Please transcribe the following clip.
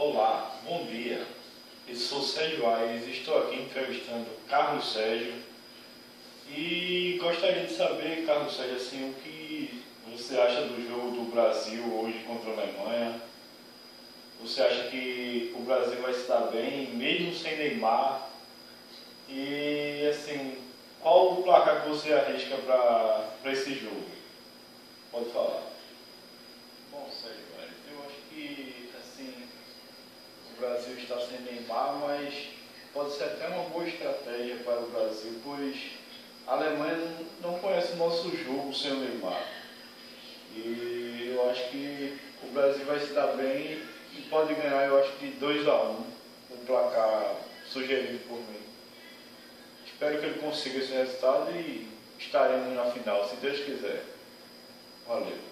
Olá, bom dia. Eu sou Sérgio Aires, estou aqui entrevistando Carlos Sérgio e gostaria de saber, Carlos Sérgio, assim, o que você acha do jogo do Brasil hoje contra a Alemanha? Você acha que o Brasil vai se dar bem, mesmo sem Neymar? E, assim, qual o placar que você arrisca para esse jogo? Pode falar. Bom, Sérgio, eu acho que assim, o Brasil está sem Neymar, mas pode ser até uma boa estratégia para o Brasil, pois a Alemanha não conhece o nosso jogo sem o Neymar. E eu acho que o Brasil vai se dar bem e pode ganhar, eu acho que 2-1, o placar sugerido por mim. Espero que ele consiga esse resultado e estaremos na final, se Deus quiser. Valeu.